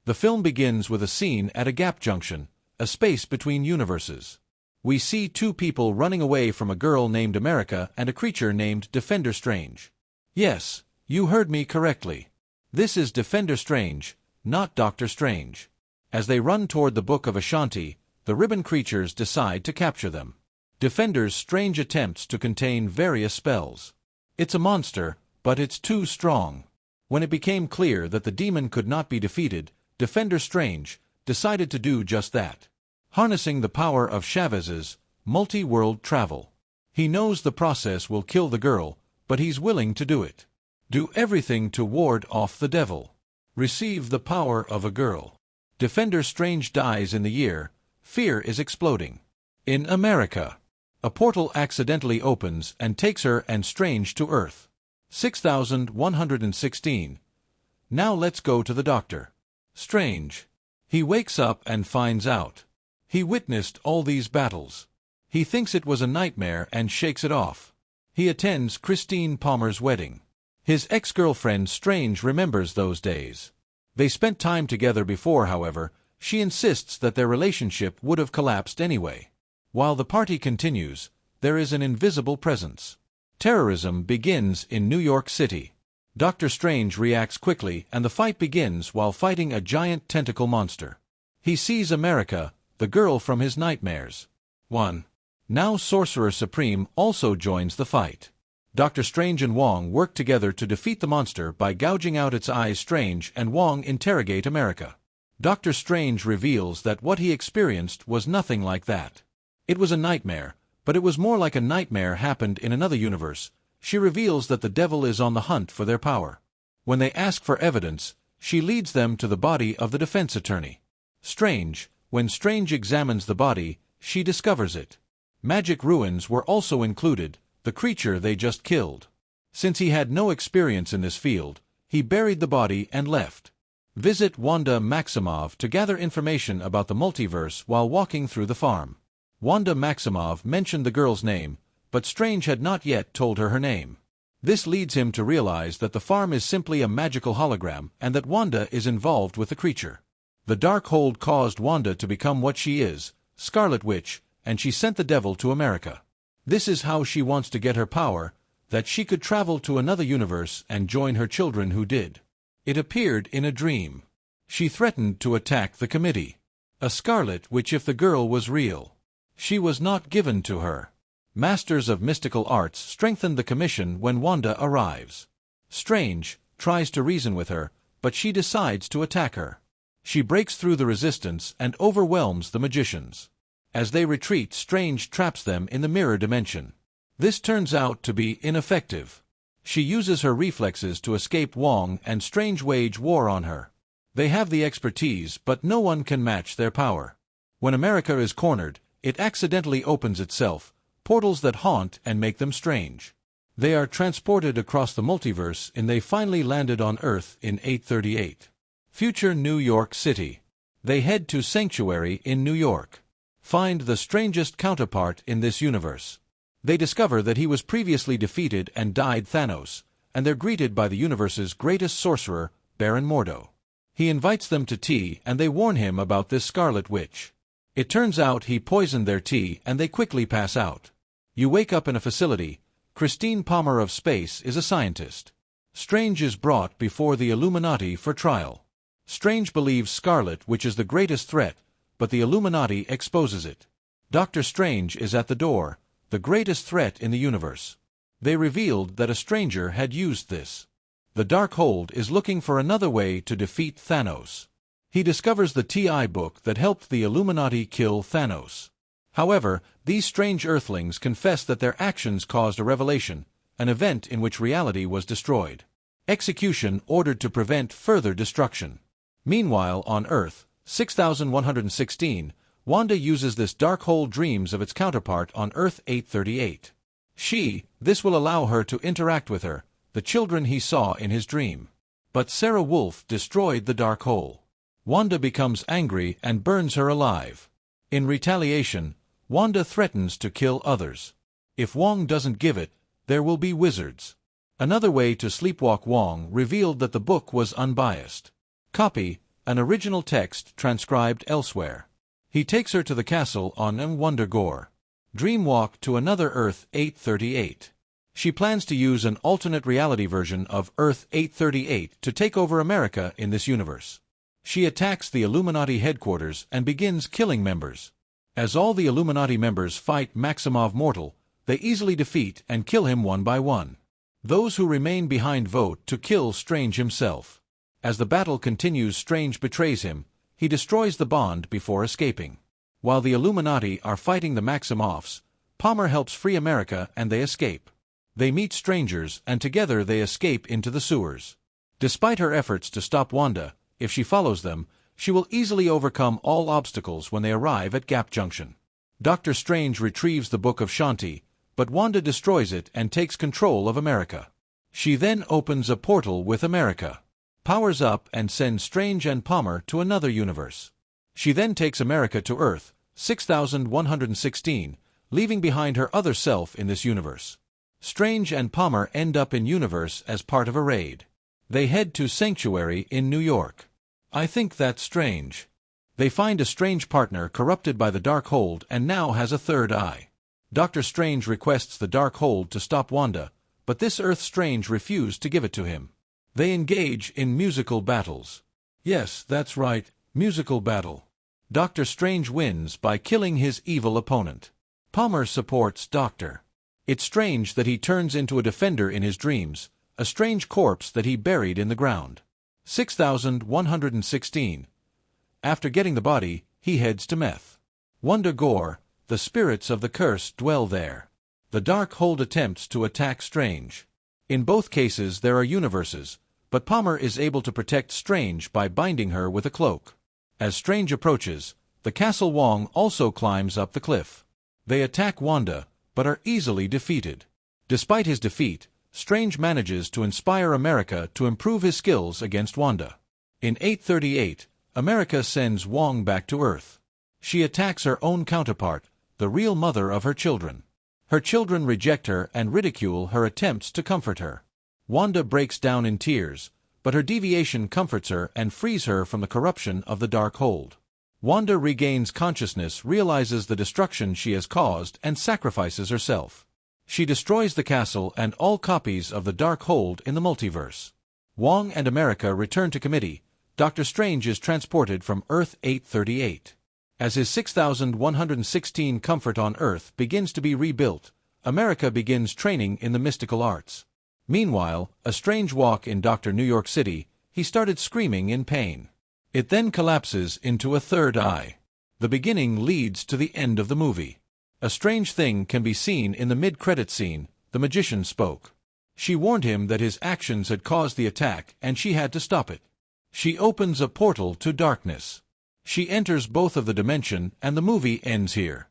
The film begins with a scene at a gap junction, a space between universes. We see two people running away from a girl named America and a creature named Defender Strange. Yes, you heard me correctly. This is Defender Strange, not Doctor Strange. As they run toward the Book of Ashanti, the ribbon creatures decide to capture them. Defender's Strange attempts to contain various spells. It's a monster, but it's too strong. When it became clear that the demon could not be defeated, Defender Strange decided to do just that. Harnessing the power of Chavez's multi-world travel. He knows the process will kill the girl, but he's willing to do it. Do everything to ward off the devil. Receive the power of a girl. Defender Strange dies in the year. Fear is exploding. In America, a portal accidentally opens and takes her and Strange to Earth. 6116. Now let's go to the Doctor Strange. He wakes up and finds out. He witnessed all these battles. He thinks it was a nightmare and shakes it off. He attends Christine Palmer's wedding. His ex-girlfriend Strange remembers those days. They spent time together before, however. She insists that their relationship would have collapsed anyway. While the party continues, there is an invisible presence. Terrorism begins in New York City. Doctor Strange reacts quickly and the fight begins while fighting a giant tentacle monster. He sees America, the girl from his nightmares. 1. Now Sorcerer Supreme also joins the fight. Doctor Strange and Wong work together to defeat the monster by gouging out its eyes. Strange and Wong interrogate America. Doctor Strange reveals that what he experienced was nothing like that. It was a nightmare, but it was more like a nightmare happened in another universe. She reveals that the devil is on the hunt for their power. When they ask for evidence, she leads them to the body of the defense attorney. When Strange examines the body, she discovers it. Magic ruins were also included, the creature they just killed. Since he had no experience in this field, he buried the body and left. Visit Wanda Maximoff to gather information about the multiverse while walking through the farm. Wanda Maximoff mentioned the girl's name, but Strange had not yet told her name. This leads him to realize that the farm is simply a magical hologram and that Wanda is involved with the creature. The Darkhold caused Wanda to become what she is, Scarlet Witch, and she sent the devil to America. This is how she wants to get her power, that she could travel to another universe and join her children who did. It appeared in a dream. She threatened to attack the committee. A Scarlet Witch if the girl was real. She was not given to her. Masters of mystical arts strengthened the commission when Wanda arrives. Strange tries to reason with her, but she decides to attack her. She breaks through the resistance and overwhelms the magicians. As they retreat, Strange traps them in the mirror dimension. This turns out to be ineffective. She uses her reflexes to escape Wong and Strange wage war on her. They have the expertise, but no one can match their power. When America is cornered, it accidentally opens itself, portals that haunt and make them strange. They are transported across the multiverse and they finally landed on Earth in 838. Future New York City. They head to Sanctuary in New York. Find the strangest counterpart in this universe. They discover that he was previously defeated and died Thanos, and they're greeted by the universe's greatest sorcerer, Baron Mordo. He invites them to tea and they warn him about this Scarlet Witch. It turns out he poisoned their tea and they quickly pass out. You wake up in a facility. Christine Palmer of space is a scientist. Strange is brought before the Illuminati for trial. Strange believes Scarlet Witch is the greatest threat, but the Illuminati exposes it. Doctor Strange is at the door, the greatest threat in the universe. They revealed that a stranger had used this. The Darkhold is looking for another way to defeat Thanos. He discovers the TI book that helped the Illuminati kill Thanos. However, these strange Earthlings confess that their actions caused a revelation, an event in which reality was destroyed. Execution ordered to prevent further destruction. Meanwhile, on Earth, 6116, Wanda uses this Darkhold dreams of its counterpart on Earth 838. This will allow her to interact with her, the children he saw in his dream. But Sarah Wolf destroyed the Darkhold. Wanda becomes angry and burns her alive. In retaliation, Wanda threatens to kill others. If Wong doesn't give it, there will be wizards. Another way to sleepwalk Wong revealed that the book was unbiased. Copy, an original text transcribed elsewhere. He takes her to the castle on Wonder Gore. Dreamwalk to another Earth 838. She plans to use an alternate reality version of Earth 838 to take over America in this universe. She attacks the Illuminati headquarters and begins killing members. As all the Illuminati members fight Maximov mortal, they easily defeat and kill him one by one. Those who remain behind vote to kill Strange himself. As the battle continues, Strange betrays him. He destroys the bond before escaping. While the Illuminati are fighting the Maximovs, Palmer helps free America and they escape. They meet strangers and together they escape into the sewers. Despite her efforts to stop Wanda, if she follows them, she will easily overcome all obstacles when they arrive at Gap Junction. Doctor Strange retrieves the Book of Shanti, but Wanda destroys it and takes control of America. She then opens a portal with America, powers up and sends Strange and Palmer to another universe. She then takes America to Earth 6116, leaving behind her other self in this universe. Strange and Palmer end up in universe as part of a raid. They head to Sanctuary in New York. I think that's strange. They find a Strange partner corrupted by the Darkhold and now has a third eye. Doctor Strange requests the Darkhold to stop Wanda, but this Earth Strange refused to give it to him. They engage in musical battles. Yes, that's right, musical battle. Doctor Strange wins by killing his evil opponent. Palmer supports Doctor. It's strange that he turns into a defender in his dreams, a strange corpse that he buried in the ground. 6116. After getting the body, he heads to Meth. Wonder Gore, the spirits of the curse dwell there. The Darkhold attempts to attack Strange. In both cases there are universes, but Palmer is able to protect Strange by binding her with a cloak. As Strange approaches, the castle Wong also climbs up the cliff. They attack Wanda, but are easily defeated. Despite his defeat, Strange manages to inspire America to improve his skills against Wanda. In 838, America sends Wong back to Earth. She attacks her own counterpart, the real mother of her children. Her children reject her and ridicule her attempts to comfort her. Wanda breaks down in tears, but her deviation comforts her and frees her from the corruption of the Darkhold. Wanda regains consciousness, realizes the destruction she has caused, and sacrifices herself. She destroys the castle and all copies of the Darkhold in the multiverse. Wong and America return to Committee. Doctor Strange is transported from Earth 838. As his 6116 comfort on Earth begins to be rebuilt, America begins training in the mystical arts. Meanwhile, a Strange walk in Dr. New York City, he started screaming in pain. It then collapses into a third eye. The beginning leads to the end of the movie. A strange thing can be seen in the mid-credit scene. The magician spoke. She warned him that his actions had caused the attack and she had to stop it. She opens a portal to darkness. She enters both of the dimension and the movie ends here.